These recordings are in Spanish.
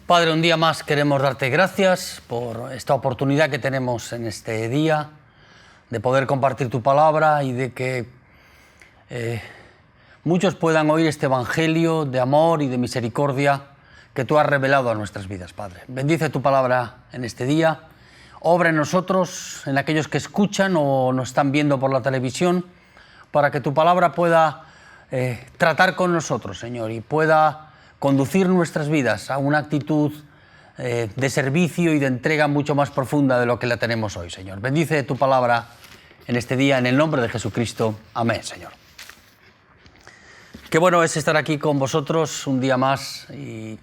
Padre, un día más queremos darte gracias por esta oportunidad que tenemos en este día de poder compartir tu palabra y de que muchos puedan oír este evangelio de amor y de misericordia que tú has revelado a nuestras vidas, Padre. Bendice tu palabra en este día, obra en nosotros, en aquellos que escuchan o nos están viendo por la televisión, para que tu palabra pueda tratar con nosotros, Señor, y pueda conducir nuestras vidas a una actitud de servicio y de entrega mucho más profunda de lo que la tenemos hoy, Señor. Bendice tu palabra en este día, en el nombre de Jesucristo. Amén, Señor. Qué bueno es estar aquí con vosotros un día más y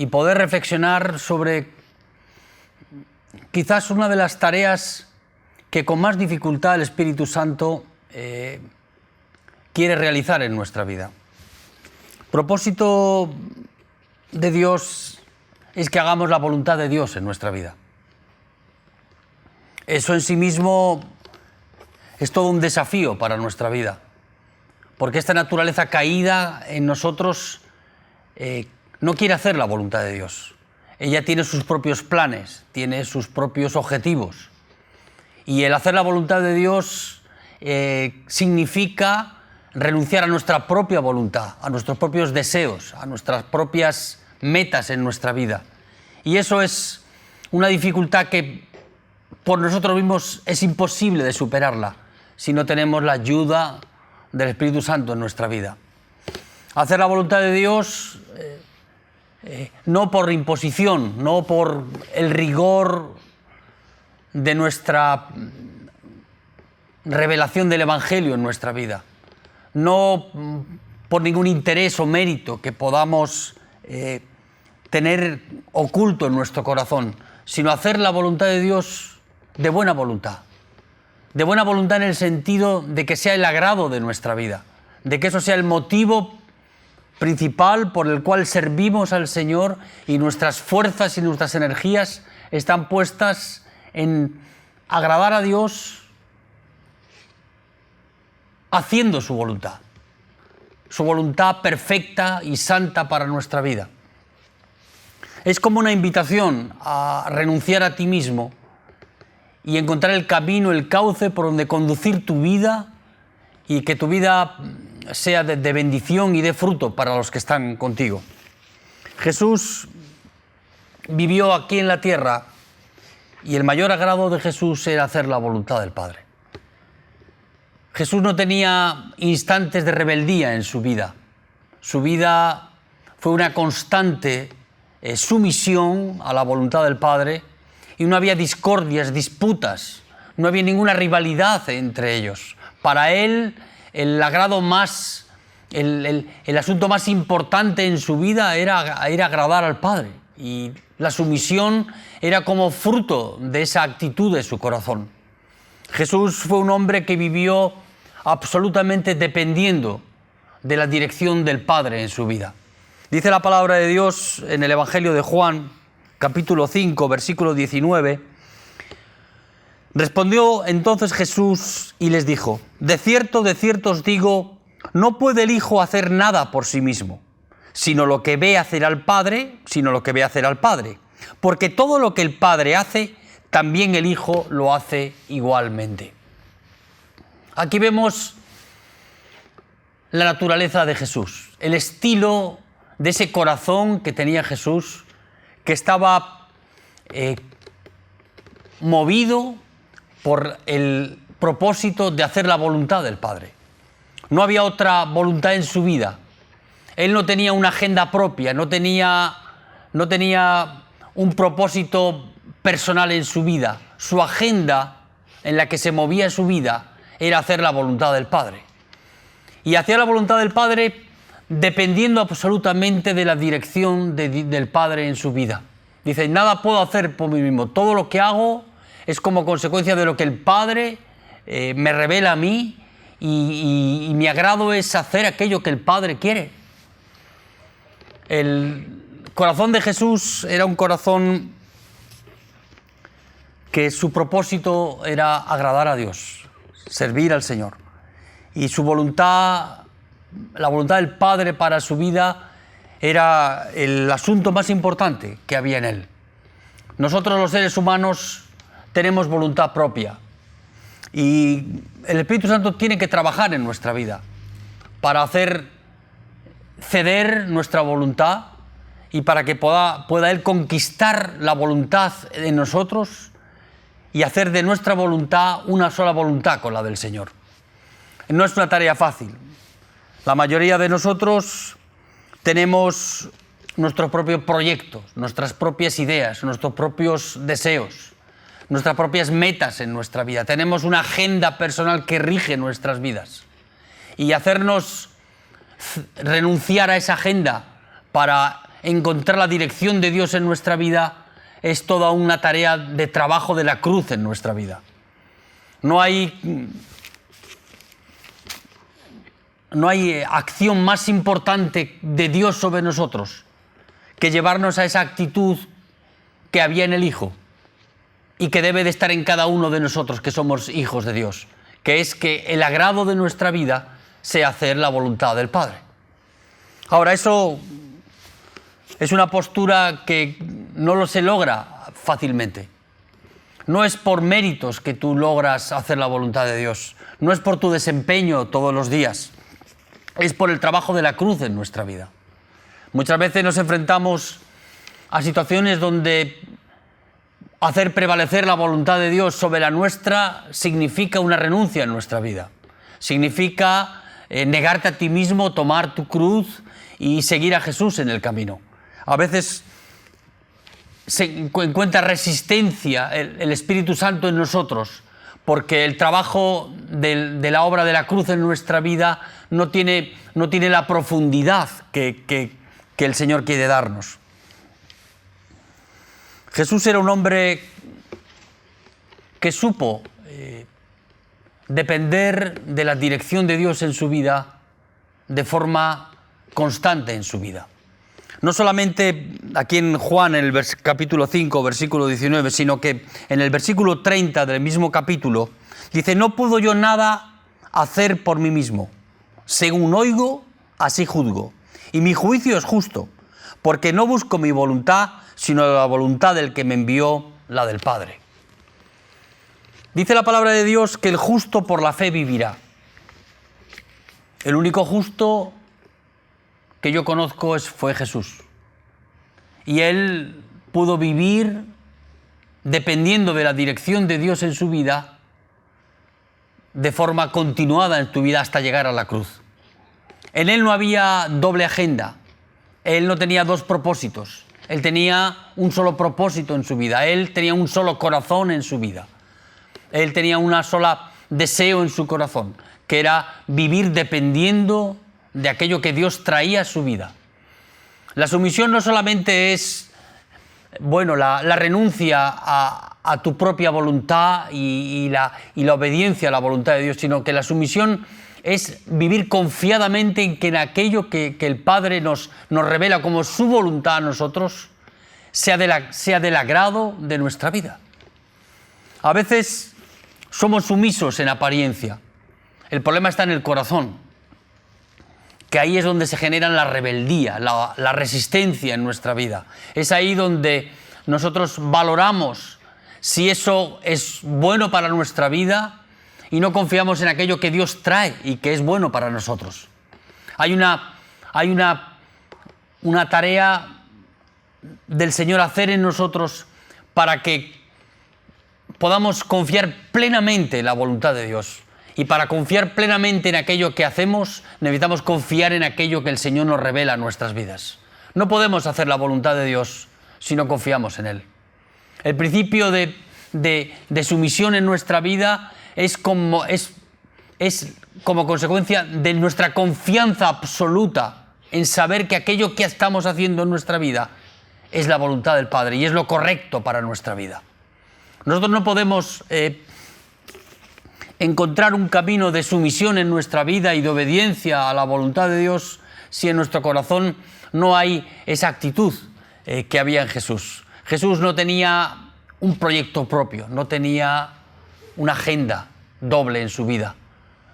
poder reflexionar sobre quizás una de las tareas que con más dificultad el Espíritu Santo quiere realizar en nuestra vida. El propósito de Dios es que hagamos la voluntad de Dios en nuestra vida. Eso en sí mismo es todo un desafío para nuestra vida, porque esta naturaleza caída en nosotros no quiere hacer la voluntad de Dios. Ella tiene sus propios planes, tiene sus propios objetivos. Y el hacer la voluntad de Dios significa renunciar a nuestra propia voluntad, a nuestros propios deseos, a nuestras propias metas en nuestra vida. Y eso es una dificultad que por nosotros mismos es imposible de superarla si no tenemos la ayuda del Espíritu Santo en nuestra vida. Hacer la voluntad de Dios no por imposición, no por el rigor de nuestra revelación del Evangelio en nuestra vida, no por ningún interés o mérito que podamos tener oculto en nuestro corazón, sino hacer la voluntad de Dios de buena voluntad en el sentido de que sea el agrado de nuestra vida, de que eso sea el motivo principal por el cual servimos al Señor y nuestras fuerzas y nuestras energías están puestas en agradar a Dios haciendo su voluntad perfecta y santa para nuestra vida. Es como una invitación a renunciar a ti mismo y encontrar el camino, el cauce por donde conducir tu vida y que tu vida sea de bendición y de fruto para los que están contigo. Jesús vivió aquí en la tierra y el mayor agrado de Jesús era hacer la voluntad del Padre. Jesús no tenía instantes de rebeldía en su vida. Su vida fue una constante sumisión a la voluntad del Padre y no había discordias, disputas, no había ninguna rivalidad entre ellos. Para él, el agrado más, el asunto más importante en su vida era agradar al Padre, y la sumisión era como fruto de esa actitud de su corazón. Jesús fue un hombre que vivió absolutamente dependiendo de la dirección del Padre en su vida. Dice la palabra de Dios en el Evangelio de Juan, capítulo 5, versículo 19. Respondió entonces Jesús y les dijo: de cierto os digo, no puede el Hijo hacer nada por sí mismo, sino lo que ve hacer al Padre, porque todo lo que el Padre hace, también el Hijo lo hace igualmente. Aquí vemos la naturaleza de Jesús, el estilo de ese corazón que tenía Jesús, que estaba movido por el propósito de hacer la voluntad del Padre. No había otra voluntad en su vida. Él no tenía una agenda propia, no tenía un propósito personal en su vida. Su agenda en la que se movía su vida era hacer la voluntad del Padre. Y hacía la voluntad del Padre dependiendo absolutamente de la dirección del Padre en su vida. Dice: nada puedo hacer por mí mismo, todo lo que hago es como consecuencia de lo que el Padre me revela a mí, y mi agrado es hacer aquello que el Padre quiere. El corazón de Jesús era un corazón que su propósito era agradar a Dios, servir al Señor. Y su voluntad, la voluntad del Padre para su vida, era el asunto más importante que había en él. Nosotros los seres humanos tenemos voluntad propia y el Espíritu Santo tiene que trabajar en nuestra vida para hacer ceder nuestra voluntad y para que pueda Él conquistar la voluntad en nosotros y hacer de nuestra voluntad una sola voluntad con la del Señor. No es una tarea fácil. La mayoría de nosotros tenemos nuestros propios proyectos, nuestras propias ideas, nuestros propios deseos, nuestras propias metas en nuestra vida. Tenemos una agenda personal que rige nuestras vidas. Y hacernos renunciar a esa agenda para encontrar la dirección de Dios en nuestra vida es toda una tarea de trabajo de la cruz en nuestra vida. No hay acción más importante de Dios sobre nosotros que llevarnos a esa actitud que había en el Hijo y que debe de estar en cada uno de nosotros que somos hijos de Dios, que es que el agrado de nuestra vida sea hacer la voluntad del Padre. Ahora, eso es una postura que no se logra fácilmente. No es por méritos que tú logras hacer la voluntad de Dios, no es por tu desempeño todos los días, es por el trabajo de la cruz en nuestra vida. Muchas veces nos enfrentamos a situaciones donde hacer prevalecer la voluntad de Dios sobre la nuestra significa una renuncia en nuestra vida. Significa negarte a ti mismo, tomar tu cruz y seguir a Jesús en el camino. A veces se encuentra resistencia el Espíritu Santo en nosotros porque el trabajo de la obra de la cruz en nuestra vida no tiene la profundidad que el Señor quiere darnos. Jesús era un hombre que supo depender de la dirección de Dios en su vida de forma constante en su vida. No solamente aquí en Juan, en el capítulo 5, versículo 19, sino que en el versículo 30 del mismo capítulo, dice: no puedo yo nada hacer por mí mismo. Según oigo, así juzgo. Y mi juicio es justo, porque no busco mi voluntad, sino la voluntad del que me envió, la del Padre. Dice la palabra de Dios que el justo por la fe vivirá. El único justo que yo conozco fue Jesús. Y Él pudo vivir dependiendo de la dirección de Dios en su vida de forma continuada en tu vida hasta llegar a la cruz. En Él no había doble agenda. Él no tenía dos propósitos. Él tenía un solo propósito en su vida. Él tenía un solo corazón en su vida. Él tenía una sola deseo en su corazón, que era vivir dependiendo de aquello que Dios traía a su vida. La sumisión no solamente es, la renuncia a tu propia voluntad y la obediencia a la voluntad de Dios, sino que la sumisión es vivir confiadamente en aquello que el Padre nos revela como su voluntad a nosotros sea del agrado de nuestra vida. A veces somos sumisos en apariencia. El problema está en el corazón, que ahí es donde se genera la rebeldía, la resistencia en nuestra vida. Es ahí donde nosotros valoramos si eso es bueno para nuestra vida y no confiamos en aquello que Dios trae y que es bueno para nosotros. Hay una tarea del Señor hacer en nosotros para que podamos confiar plenamente en la voluntad de Dios. Y para confiar plenamente en aquello que hacemos, necesitamos confiar en aquello que el Señor nos revela en nuestras vidas. No podemos hacer la voluntad de Dios si no confiamos en Él. El principio de sumisión en nuestra vida es como consecuencia de nuestra confianza absoluta en saber que aquello que estamos haciendo en nuestra vida es la voluntad del Padre y es lo correcto para nuestra vida. Nosotros no podemos encontrar un camino de sumisión en nuestra vida y de obediencia a la voluntad de Dios si en nuestro corazón no hay esa actitud que había en Jesús. Jesús no tenía un proyecto propio, no tenía una agenda doble en su vida.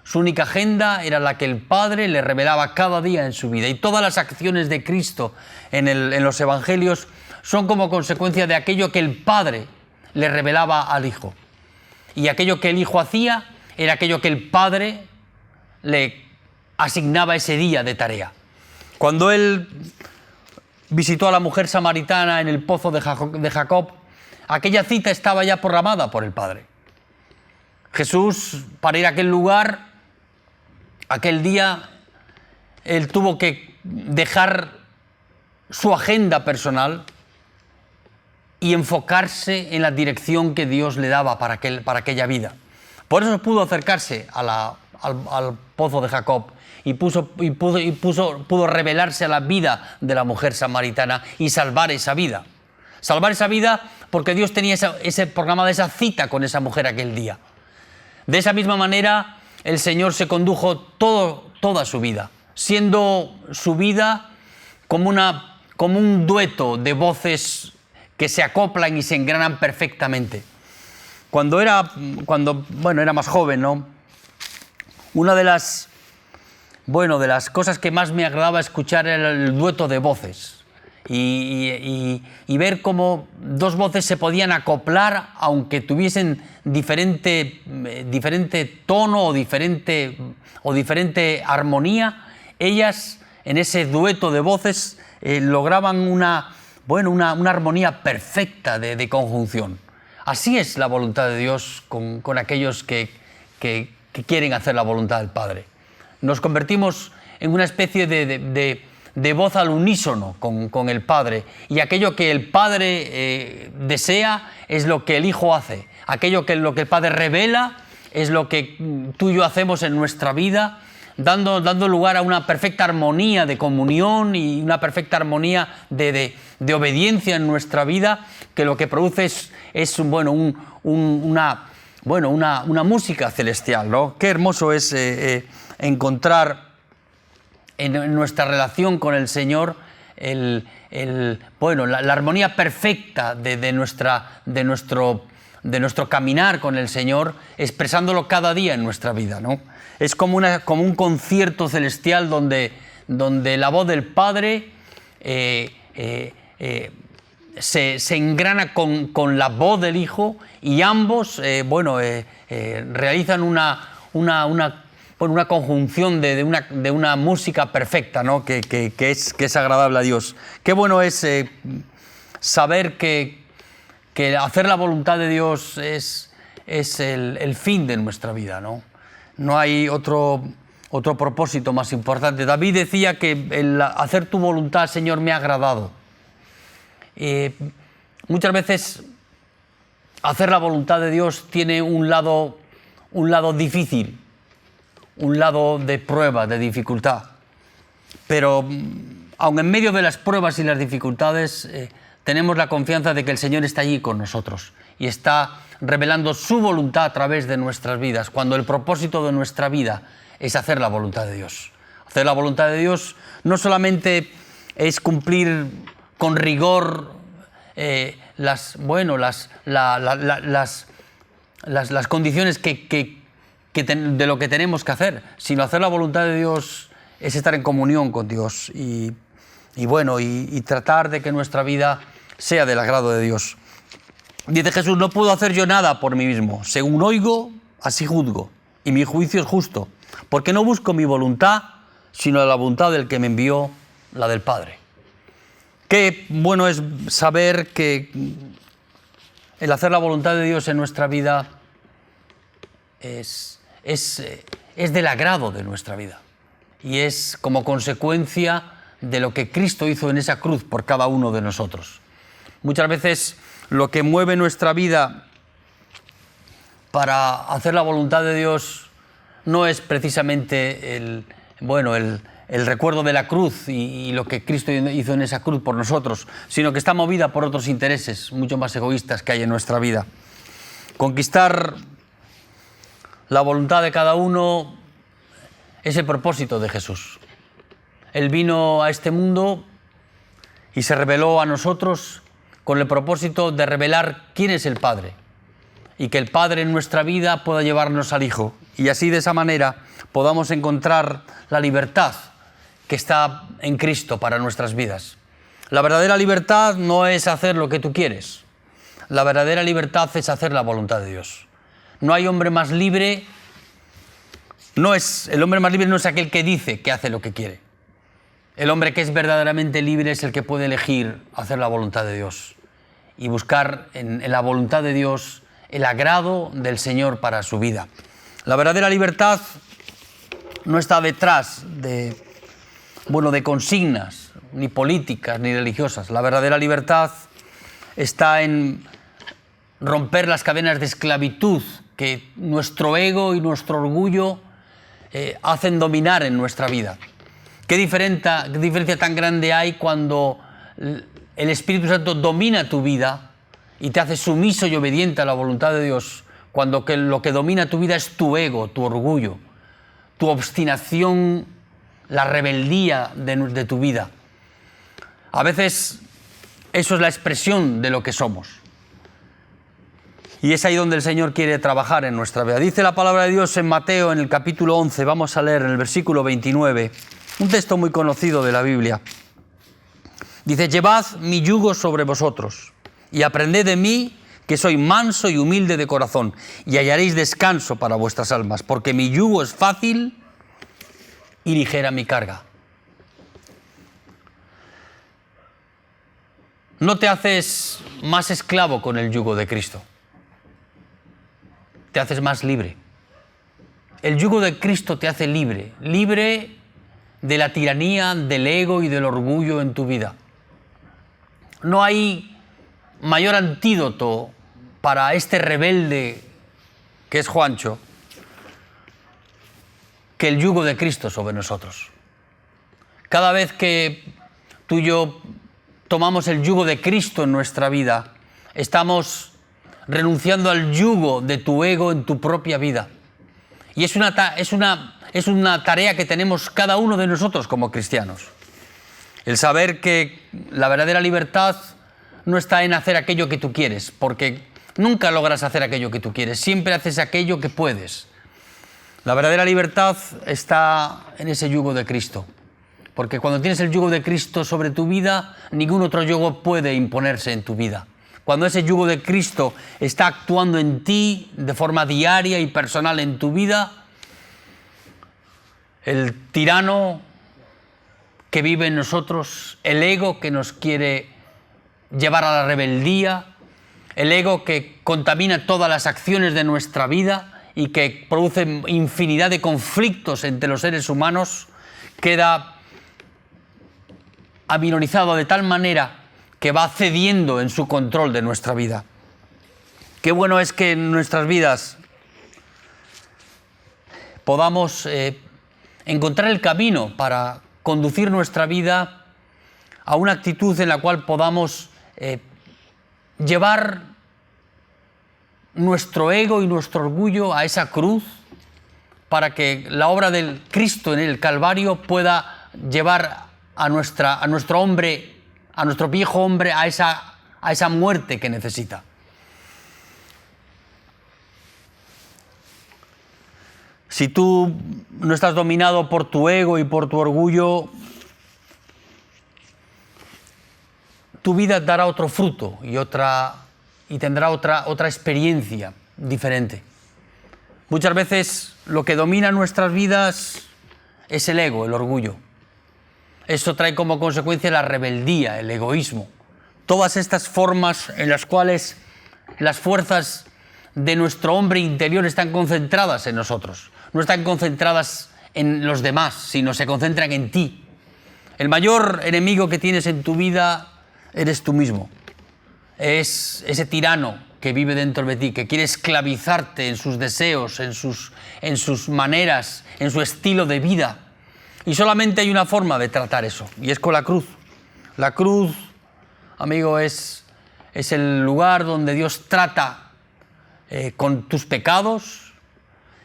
Su única agenda era la que el Padre le revelaba cada día en su vida. Y todas las acciones de Cristo en los Evangelios son como consecuencia de aquello que el Padre le revelaba al Hijo. Y aquello que el Hijo hacía era aquello que el Padre le asignaba ese día de tarea. Cuando Él visitó a la mujer samaritana en el pozo de Jacob, aquella cita estaba ya programada por el Padre. Jesús, para ir a aquel lugar, aquel día, Él tuvo que dejar su agenda personal y enfocarse en la dirección que Dios le daba para aquella vida. Por eso pudo acercarse al pozo de Jacob y pudo revelarse a la vida de la mujer samaritana y salvar esa vida. Salvar esa vida porque Dios tenía programada esa cita con esa mujer aquel día. De esa misma manera, el Señor se condujo toda su vida, siendo su vida como un dueto de voces que se acoplan y se engranan perfectamente. Cuando era más joven, ¿no? Una de las cosas que más me agradaba escuchar era el dueto de voces y ver cómo dos voces se podían acoplar aunque tuviesen diferente tono o diferente armonía. Ellas, en ese dueto de voces, lograban una armonía perfecta de conjunción. Así es la voluntad de Dios con aquellos que quieren hacer la voluntad del Padre. Nos convertimos en una especie de voz al unísono con el Padre, y aquello que el Padre desea es lo que el Hijo hace. Aquello que el Padre revela es lo que tú y yo hacemos en nuestra vida, dando lugar a una perfecta armonía de comunión y una perfecta armonía de obediencia en nuestra vida, que lo que produce es una música celestial, ¿no? Qué hermoso es encontrar en nuestra relación con el Señor la armonía perfecta de nuestro caminar con el Señor, expresándolo cada día en nuestra vida, ¿no? Es como un concierto celestial donde la voz del Padre se engrana con la voz del Hijo, y ambos realizan una conjunción de una música perfecta, ¿no? que es agradable a Dios. Qué bueno es saber que hacer la voluntad de Dios es el fin de nuestra vida, ¿no? No hay otro propósito más importante. David decía que el hacer tu voluntad, Señor, me ha agradado. Muchas veces hacer la voluntad de Dios tiene un lado difícil, un lado de prueba, de dificultad. Pero aun en medio de las pruebas y las dificultades, tenemos la confianza de que el Señor está allí con nosotros y está revelando su voluntad a través de nuestras vidas, cuando el propósito de nuestra vida es hacer la voluntad de Dios. Hacer la voluntad de Dios no solamente es cumplir con rigor las condiciones de lo que tenemos que hacer, sino hacer la voluntad de Dios es estar en comunión con Dios y tratar de que nuestra vida sea del agrado de Dios. Dice Jesús: no puedo hacer yo nada por mí mismo. Según oigo, así juzgo, y mi juicio es justo, porque no busco mi voluntad, sino la voluntad del que me envió, la del Padre. Qué bueno es saber que el hacer la voluntad de Dios en nuestra vida es del agrado de nuestra vida, y es como consecuencia de lo que Cristo hizo en esa cruz por cada uno de nosotros. Muchas veces lo que mueve nuestra vida para hacer la voluntad de Dios no es precisamente el recuerdo de la cruz y lo que Cristo hizo en esa cruz por nosotros, sino que está movida por otros intereses mucho más egoístas que hay en nuestra vida. Conquistar la voluntad de cada uno es el propósito de Jesús. Él vino a este mundo y se reveló a nosotros con el propósito de revelar quién es el Padre, y que el Padre en nuestra vida pueda llevarnos al Hijo. Y así, de esa manera, podamos encontrar la libertad que está en Cristo para nuestras vidas. La verdadera libertad no es hacer lo que tú quieres. La verdadera libertad es hacer la voluntad de Dios. No hay hombre más libre, el hombre más libre no es aquel que dice que hace lo que quiere. El hombre que es verdaderamente libre es el que puede elegir hacer la voluntad de Dios y buscar en la voluntad de Dios el agrado del Señor para su vida. La verdadera libertad no está detrás de consignas, ni políticas, ni religiosas. La verdadera libertad está en romper las cadenas de esclavitud que nuestro ego y nuestro orgullo hacen dominar en nuestra vida. ¿Qué diferencia tan grande hay cuando el Espíritu Santo domina tu vida y te hace sumiso y obediente a la voluntad de Dios, cuando lo que domina tu vida es tu ego, tu orgullo, tu obstinación, la rebeldía de tu vida? A veces eso es la expresión de lo que somos. Y es ahí donde el Señor quiere trabajar en nuestra vida. Dice la palabra de Dios en Mateo, en el capítulo 11, vamos a leer en el versículo 29, un texto muy conocido de la Biblia. Dice: llevad mi yugo sobre vosotros y aprended de mí, que soy manso y humilde de corazón, y hallaréis descanso para vuestras almas, porque mi yugo es fácil y ligera mi carga. No te haces más esclavo con el yugo de Cristo, te haces más libre. El yugo de Cristo te hace libre, libre de la tiranía, del ego y del orgullo en tu vida. No hay mayor antídoto para este rebelde que es Juancho que el yugo de Cristo sobre nosotros. Cada vez que tú y yo tomamos el yugo de Cristo en nuestra vida, estamos renunciando al yugo de tu ego en tu propia vida. Y es una tarea que tenemos cada uno de nosotros como cristianos. El saber que la verdadera libertad no está en hacer aquello que tú quieres, porque nunca logras hacer aquello que tú quieres, siempre haces aquello que puedes. La verdadera libertad está en ese yugo de Cristo, porque cuando tienes el yugo de Cristo sobre tu vida, ningún otro yugo puede imponerse en tu vida. Cuando ese yugo de Cristo está actuando en ti de forma diaria y personal en tu vida, el tirano que vive en nosotros, el ego que nos quiere llevar a la rebeldía, el ego que contamina todas las acciones de nuestra vida y que produce infinidad de conflictos entre los seres humanos, queda aminorizado de tal manera que va cediendo en su control de nuestra vida. Qué bueno es que en nuestras vidas podamos encontrar el camino para conducir nuestra vida a una actitud en la cual podamos llevar nuestro ego y nuestro orgullo a esa cruz, para que la obra del Cristo en el Calvario pueda llevar a nuestro hombre, a nuestro viejo hombre, a esa muerte que necesita. Si tú no estás dominado por tu ego y por tu orgullo, tu vida dará otro fruto y tendrá otra experiencia diferente. Muchas veces lo que domina nuestras vidas es el ego, el orgullo. Eso trae como consecuencia la rebeldía, el egoísmo. Todas estas formas en las cuales las fuerzas de nuestro hombre interior están concentradas en nosotros. No están concentradas en los demás, sino se concentran en ti. El mayor enemigo que tienes en tu vida eres tú mismo. Es ese tirano que vive dentro de ti, que quiere esclavizarte en sus deseos, en sus maneras, en su estilo de vida. Y solamente hay una forma de tratar eso, y es con la cruz. La cruz, amigo, es el lugar donde Dios trata con tus pecados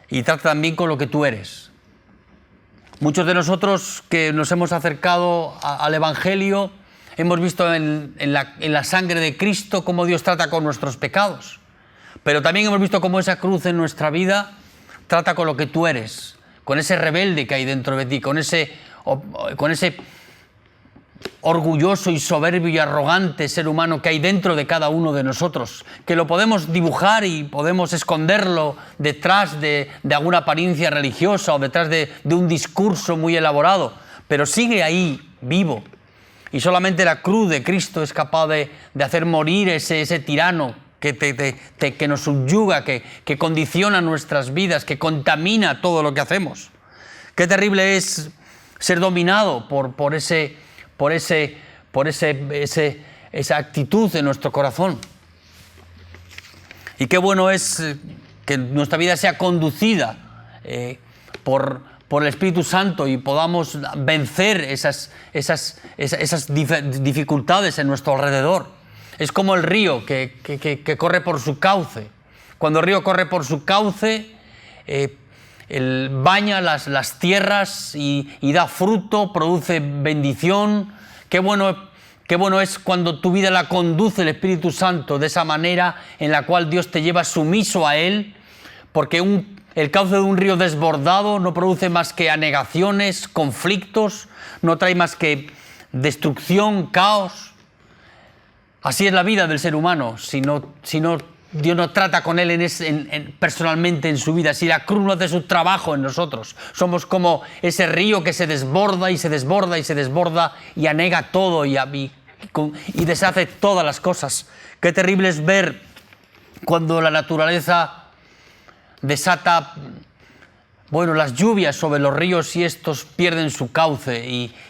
y trata también con lo que tú eres. Muchos de nosotros que nos hemos acercado al Evangelio hemos visto en la sangre de Cristo cómo Dios trata con nuestros pecados, pero también hemos visto cómo esa cruz en nuestra vida trata con lo que tú eres, con ese rebelde que hay dentro de ti, con ese orgulloso y soberbio y arrogante ser humano que hay dentro de cada uno de nosotros, que lo podemos dibujar y podemos esconderlo detrás de alguna apariencia religiosa o detrás de un discurso muy elaborado, pero sigue ahí vivo. Y solamente la cruz de Cristo es capaz de hacer morir ese tirano que nos subyuga, que condiciona nuestras vidas, que contamina todo lo que hacemos. Qué terrible es ser dominado por esa actitud en nuestro corazón. Y qué bueno es que nuestra vida sea conducida por el Espíritu Santo y podamos vencer esas dificultades en nuestro alrededor. Es como el río que corre por su cauce. Cuando el río corre por su cauce, él baña las tierras y da fruto, produce bendición. Qué bueno es cuando tu vida la conduce el Espíritu Santo de esa manera en la cual Dios te lleva sumiso a Él, porque el cauce de un río desbordado no produce más que anegaciones, conflictos, no trae más que destrucción, caos. Así es la vida del ser humano, si no Dios no trata con él personalmente en su vida, si la cruz no hace su trabajo en nosotros. Somos como ese río que se desborda y se desborda y se desborda y anega todo y deshace todas las cosas. Qué terrible es ver cuando la naturaleza desata las lluvias sobre los ríos y estos pierden su cauce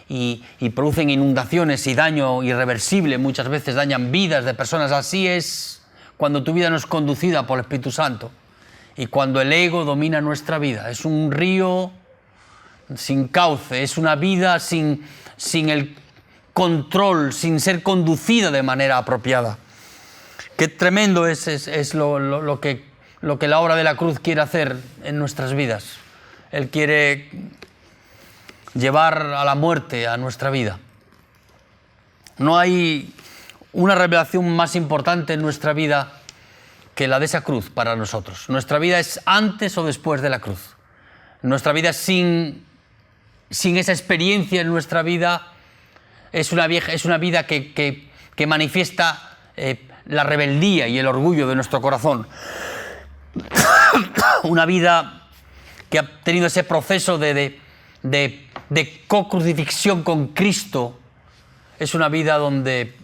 y producen inundaciones y daño irreversible. Muchas veces dañan vidas de personas. Así es cuando tu vida no es conducida por el Espíritu Santo y cuando el ego domina nuestra vida. Es un río sin cauce, es una vida sin el control, sin ser conducida de manera apropiada. Qué tremendo es lo que la obra de la cruz quiere hacer en nuestras vidas. Él quiere llevar a la muerte a nuestra vida. No hay una revelación más importante en nuestra vida que la de esa cruz para nosotros. Nuestra vida es antes o después de la cruz. Nuestra vida sin esa experiencia en nuestra vida es una vida que manifiesta la rebeldía y el orgullo de nuestro corazón. Una vida que ha tenido ese proceso de co-crucifixión con Cristo es una vida donde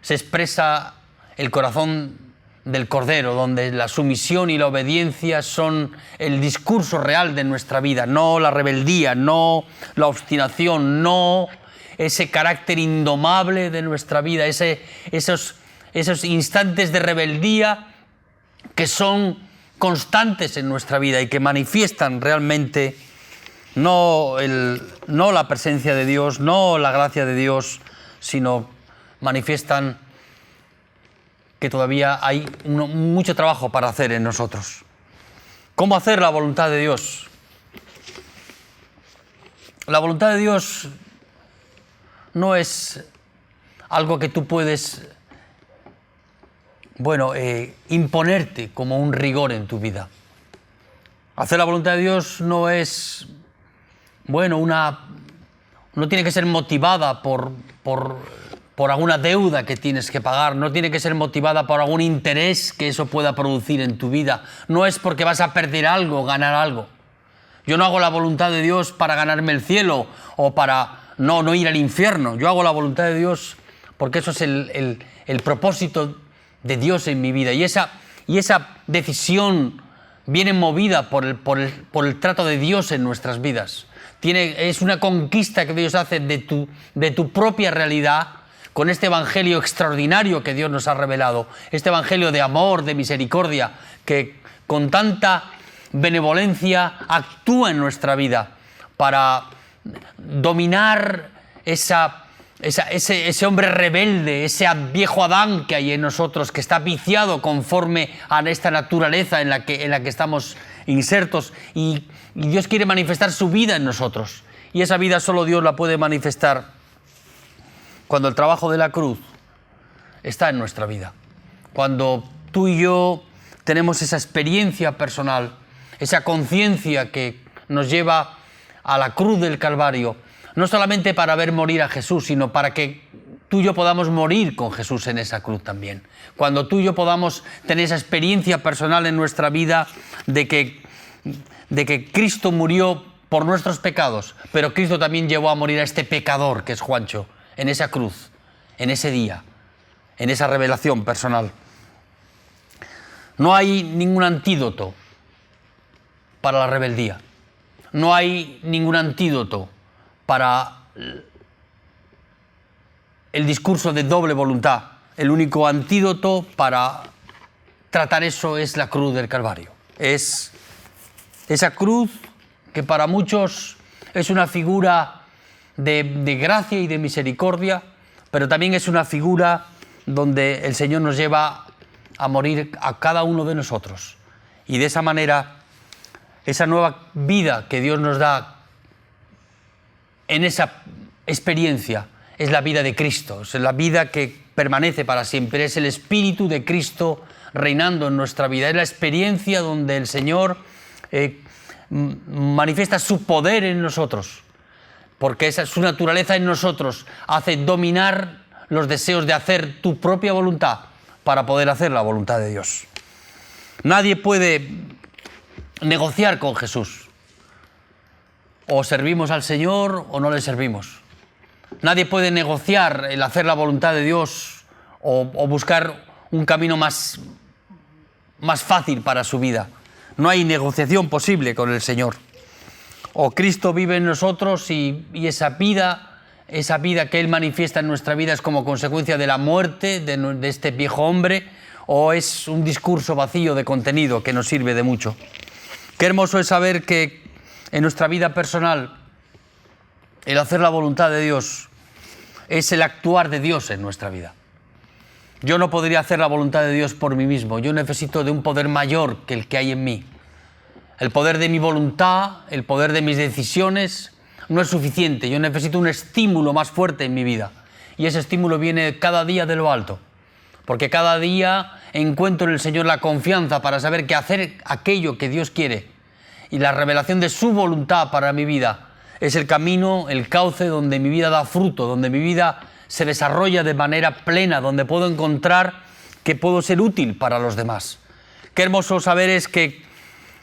se expresa el corazón del Cordero, donde la sumisión y la obediencia son el discurso real de nuestra vida, no la rebeldía, no la obstinación, no ese carácter indomable de nuestra vida, esos instantes de rebeldía que son constantes en nuestra vida y que manifiestan realmente no la presencia de Dios, no la gracia de Dios, sino manifiestan que todavía hay mucho trabajo para hacer en nosotros. ¿Cómo hacer la voluntad de Dios? La voluntad de Dios no es algo que tú puedes imponerte como un rigor en tu vida. Hacer la voluntad de Dios no es, no tiene que ser motivada por alguna deuda que tienes que pagar, no tiene que ser motivada por algún interés que eso pueda producir en tu vida. No es porque vas a perder algo o ganar algo. Yo no hago la voluntad de Dios para ganarme el cielo o para no ir al infierno. Yo hago la voluntad de Dios porque eso es el propósito de Dios en mi vida. Y esa decisión viene movida por el trato de Dios en nuestras vidas. Es una conquista que Dios hace de tu propia realidad con este evangelio extraordinario que Dios nos ha revelado. Este evangelio de amor, de misericordia, que con tanta benevolencia actúa en nuestra vida para dominar ese hombre rebelde, ese viejo Adán que hay en nosotros, que está viciado conforme a esta naturaleza en la que estamos insertos, y Dios quiere manifestar su vida en nosotros, y esa vida solo Dios la puede manifestar cuando el trabajo de la cruz está en nuestra vida, cuando tú y yo tenemos esa experiencia personal, esa conciencia que nos lleva a la cruz del Calvario, no solamente para ver morir a Jesús, sino para que tú y yo podamos morir con Jesús en esa cruz también. Cuando tú y yo podamos tener esa experiencia personal en nuestra vida de que Cristo murió por nuestros pecados, pero Cristo también llevó a morir a este pecador que es Juancho, en esa cruz, en ese día, en esa revelación personal. No hay ningún antídoto para la rebeldía. No hay ningún antídoto para el discurso de doble voluntad. El único antídoto para tratar eso es la cruz del Calvario. Es esa cruz que para muchos es una figura de gracia y de misericordia, pero también es una figura donde el Señor nos lleva a morir a cada uno de nosotros. Y de esa manera, esa nueva vida que Dios nos da en esa experiencia es la vida de Cristo, es la vida que permanece para siempre, es el Espíritu de Cristo reinando en nuestra vida, es la experiencia donde el Señor manifiesta su poder en nosotros, porque su naturaleza en nosotros hace dominar los deseos de hacer tu propia voluntad para poder hacer la voluntad de Dios. Nadie puede negociar con Jesús. O servimos al Señor o no le servimos. Nadie puede negociar el hacer la voluntad de Dios o buscar un camino más fácil para su vida. No hay negociación posible con el Señor. O Cristo vive en nosotros y esa vida que Él manifiesta en nuestra vida es como consecuencia de la muerte de este viejo hombre, o es un discurso vacío de contenido que nos sirve de mucho. Qué hermoso es saber que en nuestra vida personal el hacer la voluntad de Dios es el actuar de Dios en nuestra vida. Yo no podría hacer la voluntad de Dios por mí mismo. Yo necesito de un poder mayor que el que hay en mí. El poder de mi voluntad, el poder de mis decisiones no es suficiente. Yo necesito un estímulo más fuerte en mi vida. Y ese estímulo viene cada día de lo alto. Porque cada día encuentro en el Señor la confianza para saber que hacer aquello que Dios quiere y la revelación de su voluntad para mi vida es el camino, el cauce donde mi vida da fruto, donde mi vida se desarrolla de manera plena, donde puedo encontrar que puedo ser útil para los demás. Qué hermoso saber es que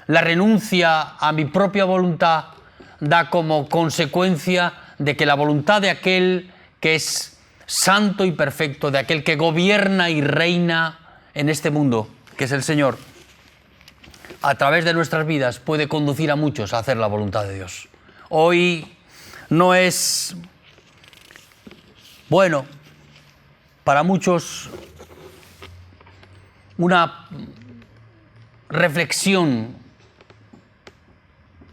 la renuncia a mi propia voluntad da como consecuencia de que la voluntad de aquel que es santo y perfecto, de aquel que gobierna y reina en este mundo, que es el Señor, a través de nuestras vidas puede conducir a muchos a hacer la voluntad de Dios. Hoy no es bueno para muchos una reflexión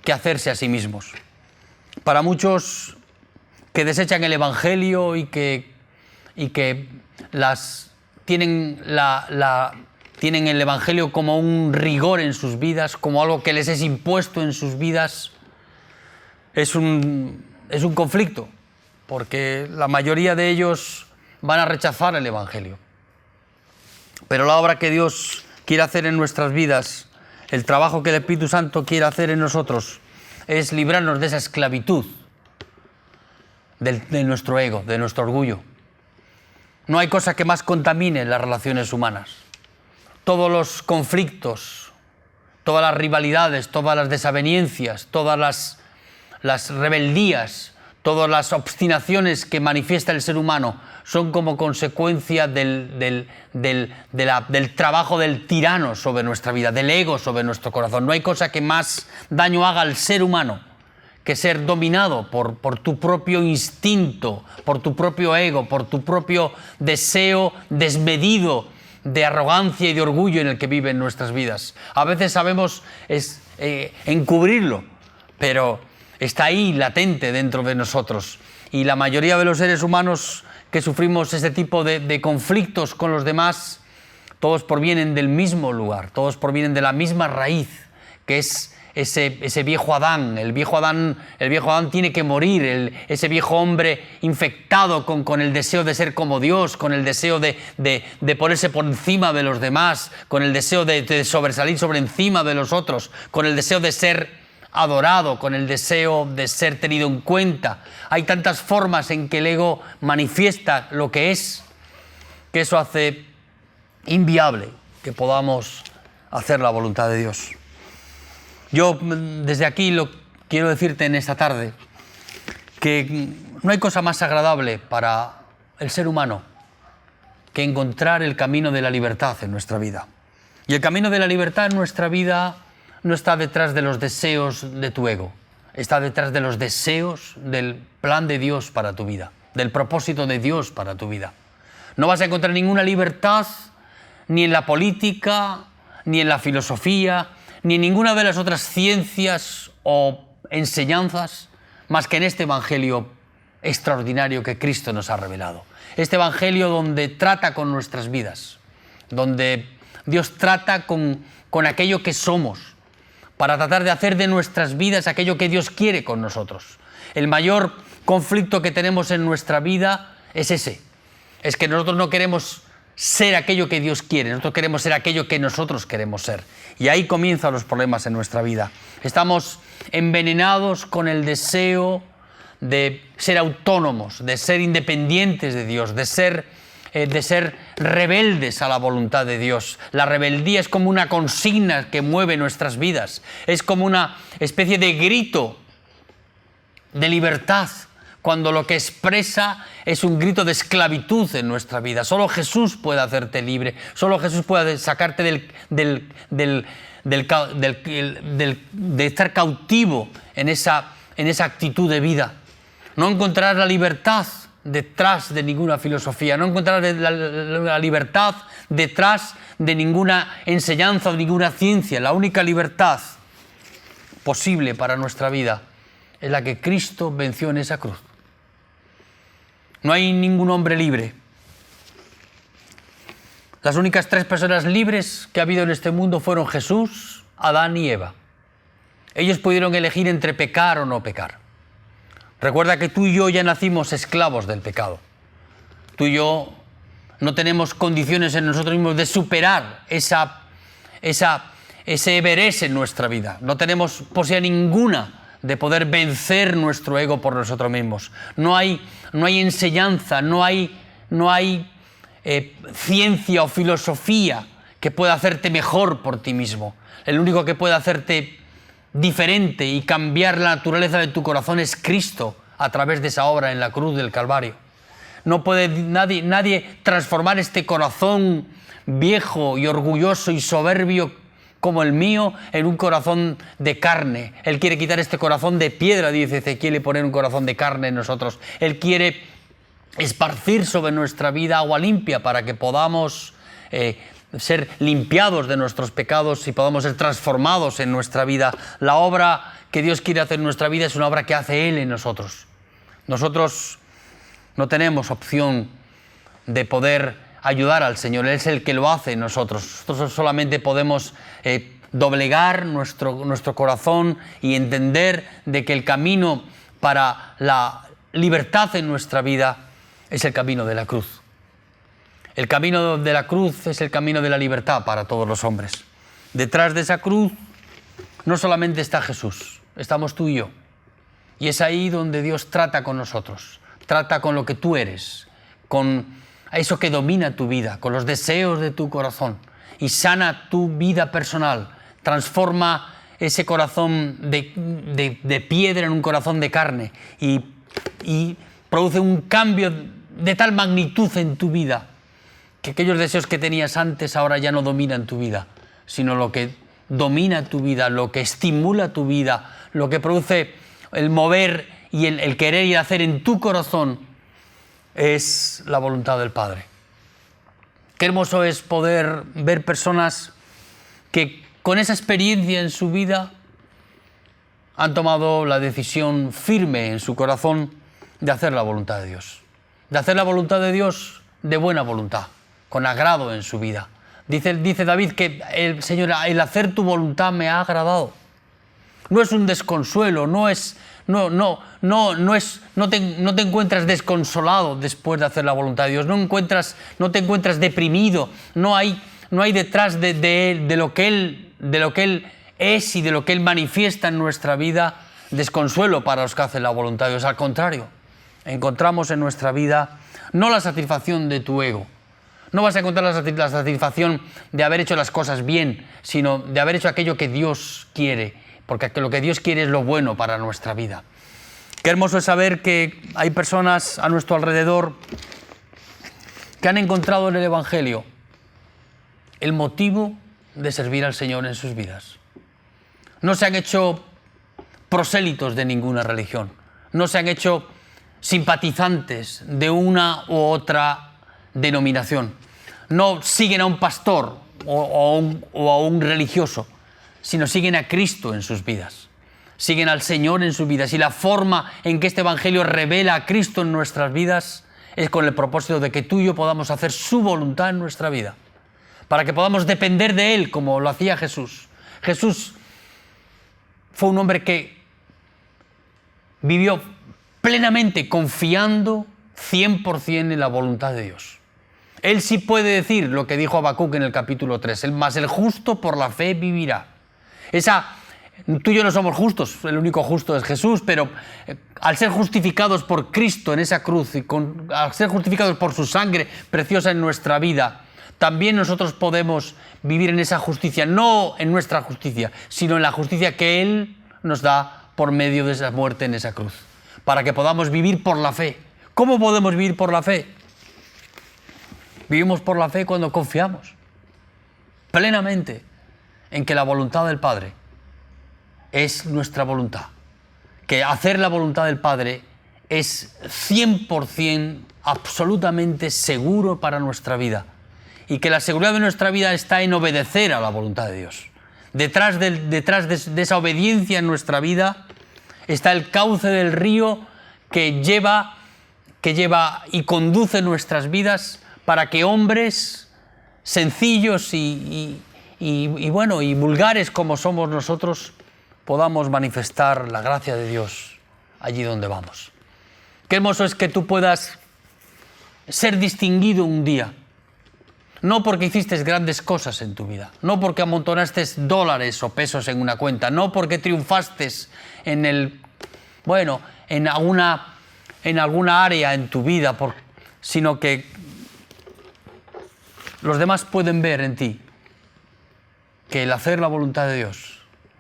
que hacerse a sí mismos. Para muchos que desechan el Evangelio y que tienen el Evangelio como un rigor en sus vidas, como algo que les es impuesto en sus vidas, es un conflicto, porque la mayoría de ellos van a rechazar el Evangelio. Pero la obra que Dios quiere hacer en nuestras vidas, el trabajo que el Espíritu Santo quiere hacer en nosotros, es librarnos de esa esclavitud de nuestro ego, de nuestro orgullo. No hay cosa que más contamine las relaciones humanas. Todos los conflictos, todas las rivalidades, todas las desavenencias, todas las rebeldías, todas las obstinaciones que manifiesta el ser humano son como consecuencia del trabajo del tirano sobre nuestra vida, del ego sobre nuestro corazón. No hay cosa que más daño haga al ser humano que ser dominado por tu propio instinto, por tu propio ego, por tu propio deseo desmedido de arrogancia y de orgullo en el que viven nuestras vidas. A veces sabemos encubrirlo, pero está ahí latente dentro de nosotros. Y la mayoría de los seres humanos que sufrimos ese tipo de conflictos con los demás, todos provienen del mismo lugar, todos provienen de la misma raíz, que es ese viejo Adán. El viejo Adán tiene que morir, ese viejo hombre infectado con el deseo de ser como Dios, con el deseo de ponerse por encima de los demás, con el deseo de sobresalir sobre encima de los otros, con el deseo de ser adorado, con el deseo de ser tenido en cuenta. Hay tantas formas en que el ego manifiesta lo que es, que eso hace inviable que podamos hacer la voluntad de Dios. Yo desde aquí quiero decirte en esta tarde que no hay cosa más agradable para el ser humano que encontrar el camino de la libertad en nuestra vida. Y el camino de la libertad en nuestra vida no está detrás de los deseos de tu ego, está detrás de los deseos del plan de Dios para tu vida, del propósito de Dios para tu vida. No vas a encontrar ninguna libertad ni en la política, ni en la filosofía, ni en ninguna de las otras ciencias o enseñanzas, más que en este Evangelio extraordinario que Cristo nos ha revelado. Este Evangelio donde trata con nuestras vidas, donde Dios trata con aquello que somos, para tratar de hacer de nuestras vidas aquello que Dios quiere con nosotros. El mayor conflicto que tenemos en nuestra vida es ese, es que nosotros no queremos ser aquello que Dios quiere, nosotros queremos ser aquello que nosotros queremos ser. Y ahí comienzan los problemas en nuestra vida. Estamos envenenados con el deseo de ser autónomos, de ser independientes de Dios, de ser rebeldes a la voluntad de Dios. La rebeldía es como una consigna que mueve nuestras vidas, es como una especie de grito de libertad, cuando lo que expresa es un grito de esclavitud en nuestra vida. Solo Jesús puede hacerte libre, solo Jesús puede sacarte de estar cautivo en esa actitud de vida. No encontrarás la libertad detrás de ninguna filosofía, no encontrarás la libertad detrás de ninguna enseñanza o ninguna ciencia. La única libertad posible para nuestra vida es la que Cristo venció en esa cruz. No hay ningún hombre libre. Las únicas tres personas libres que ha habido en este mundo fueron Jesús, Adán y Eva. Ellos pudieron elegir entre pecar o no pecar. Recuerda que tú y yo ya nacimos esclavos del pecado. Tú y yo no tenemos condiciones en nosotros mismos de superar ese Everest en nuestra vida. No tenemos posibilidad ninguna de poder vencer nuestro ego por nosotros mismos. No hay enseñanza, no hay ciencia o filosofía que pueda hacerte mejor por ti mismo. El único que puede hacerte diferente y cambiar la naturaleza de tu corazón es Cristo a través de esa obra en la cruz del Calvario. No puede nadie transformar este corazón viejo y orgulloso y soberbio como el mío en un corazón de carne. Él quiere quitar este corazón de piedra, dice Ezequiel, y poner un corazón de carne en nosotros. Él quiere esparcir sobre nuestra vida agua limpia para que podamos ser limpiados de nuestros pecados y podamos ser transformados en nuestra vida. La obra que Dios quiere hacer en nuestra vida es una obra que hace Él en nosotros. Nosotros no tenemos opción de poder ayudar al Señor, Él es el que lo hace en nosotros. Nosotros solamente podemos doblegar nuestro corazón y entender de que el camino para la libertad en nuestra vida es el camino de la cruz. El camino de la cruz es el camino de la libertad para todos los hombres. Detrás de esa cruz no solamente está Jesús, estamos tú y yo. Y es ahí donde Dios trata con nosotros, trata con lo que tú eres, con eso que domina tu vida, con los deseos de tu corazón y sana tu vida personal, transforma ese corazón de piedra en un corazón de carne y produce un cambio de tal magnitud en tu vida que aquellos deseos que tenías antes ahora ya no dominan tu vida, sino lo que domina tu vida, lo que estimula tu vida, lo que produce el mover y el querer y el hacer en tu corazón es la voluntad del Padre. Qué hermoso es poder ver personas que con esa experiencia en su vida han tomado la decisión firme en su corazón de hacer la voluntad de Dios. De hacer la voluntad de Dios de buena voluntad, con agrado en su vida. Dice David que el Señor, el hacer tu voluntad me ha agradado. No es un desconsuelo, no te encuentras desconsolado después de hacer la voluntad de Dios, no te encuentras deprimido, no hay detrás de lo que Él es y de lo que Él manifiesta en nuestra vida desconsuelo para los que hacen la voluntad de Dios. Al contrario, encontramos en nuestra vida no la satisfacción de tu ego. No vas a encontrar la satisfacción de haber hecho las cosas bien, sino de haber hecho aquello que Dios quiere, porque lo que Dios quiere es lo bueno para nuestra vida. Qué hermoso es saber que hay personas a nuestro alrededor que han encontrado en el Evangelio el motivo de servir al Señor en sus vidas. No se han hecho prosélitos de ninguna religión, no se han hecho simpatizantes de una u otra denominación, no siguen a un pastor o a un religioso, sino siguen a Cristo en sus vidas, siguen al Señor en sus vidas, y la forma en que este Evangelio revela a Cristo en nuestras vidas es con el propósito de que tú y yo podamos hacer su voluntad en nuestra vida, para que podamos depender de Él como lo hacía Jesús. Jesús fue un hombre que vivió plenamente confiando 100% en la voluntad de Dios. Él sí puede decir lo que dijo Habacuc en el capítulo 3, mas el justo por la fe vivirá. Tú y yo no somos justos, el único justo es Jesús, pero al ser justificados por Cristo en esa cruz y al ser justificados por su sangre preciosa en nuestra vida, también nosotros podemos vivir en esa justicia, no en nuestra justicia, sino en la justicia que Él nos da por medio de esa muerte en esa cruz, para que podamos vivir por la fe. ¿Cómo podemos vivir por la fe? Vivimos por la fe cuando confiamos plenamente en que la voluntad del Padre es nuestra voluntad, que hacer la voluntad del Padre es 100% absolutamente seguro para nuestra vida, y que la seguridad de nuestra vida está en obedecer a la voluntad de Dios. Detrás de esa obediencia en nuestra vida está el cauce del río que lleva y conduce nuestras vidas para que hombres sencillos y vulgares como somos nosotros podamos manifestar la gracia de Dios allí donde vamos. Qué hermoso es que tú puedas ser distinguido un día, no porque hiciste grandes cosas en tu vida, no porque amontonaste dólares o pesos en una cuenta, no porque triunfaste en alguna área en tu vida, sino que los demás pueden ver en ti que el hacer la voluntad de Dios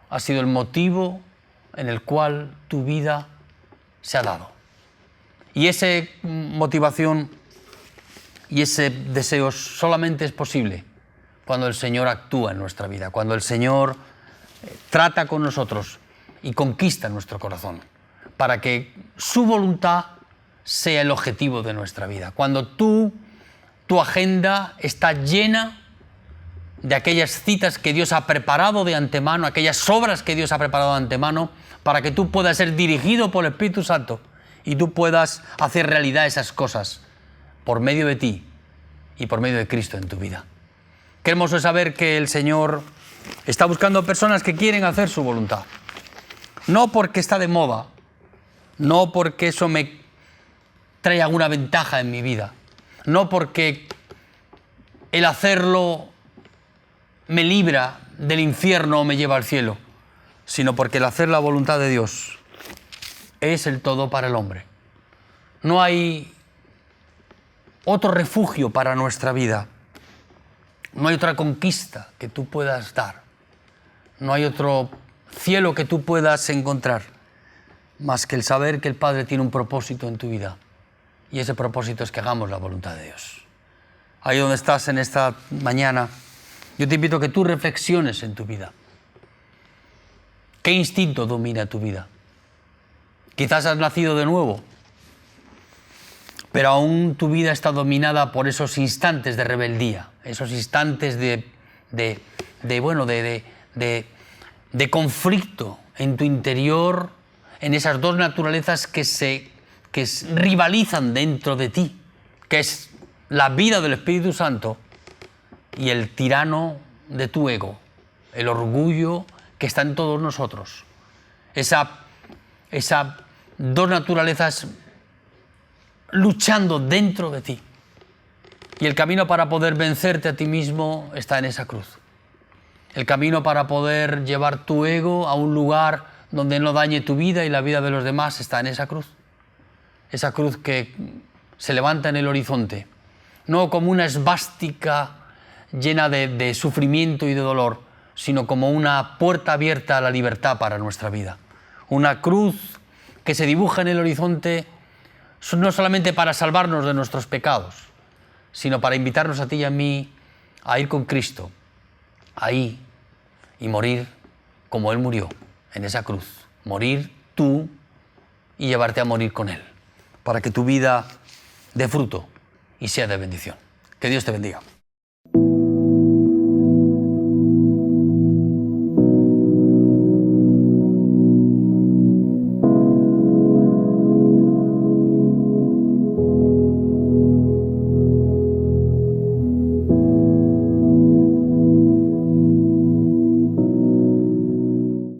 ha sido el motivo en el cual tu vida se ha dado. Y esa motivación y ese deseo solamente es posible cuando el Señor actúa en nuestra vida, cuando el Señor trata con nosotros y conquista nuestro corazón, para que su voluntad sea el objetivo de nuestra vida. Cuando tu agenda está llena de aquellas citas que Dios ha preparado de antemano, aquellas obras que Dios ha preparado de antemano, para que tú puedas ser dirigido por el Espíritu Santo y tú puedas hacer realidad esas cosas por medio de ti y por medio de Cristo en tu vida. Qué hermoso es saber que el Señor está buscando personas que quieren hacer su voluntad. No porque está de moda, no porque eso me trae alguna ventaja en mi vida, no porque el hacerlo me libra del infierno o me lleva al cielo, sino porque el hacer la voluntad de Dios es el todo para el hombre. No hay otro refugio para nuestra vida, no hay otra conquista que tú puedas dar, no hay otro cielo que tú puedas encontrar, más que el saber que el Padre tiene un propósito en tu vida, y ese propósito es que hagamos la voluntad de Dios. Ahí donde estás en esta mañana, yo te invito a que tú reflexiones en tu vida. ¿Qué instinto domina tu vida? Quizás has nacido de nuevo, pero aún tu vida está dominada por esos instantes de rebeldía, esos instantes de conflicto en tu interior, en esas dos naturalezas que rivalizan dentro de ti, que es la vida del Espíritu Santo y el tirano de tu ego, el orgullo que está en todos nosotros. Esas dos naturalezas luchando dentro de ti. Y el camino para poder vencerte a ti mismo está en esa cruz. El camino para poder llevar tu ego a un lugar donde no dañe tu vida y la vida de los demás está en esa cruz. Esa cruz que se levanta en el horizonte, no como una esvástica llena de sufrimiento y de dolor, sino como una puerta abierta a la libertad para nuestra vida. Una cruz que se dibuja en el horizonte no solamente para salvarnos de nuestros pecados, sino para invitarnos a ti y a mí a ir con Cristo, ahí, y morir como Él murió, en esa cruz. Morir tú y llevarte a morir con Él, para que tu vida dé fruto y sea de bendición. Que Dios te bendiga.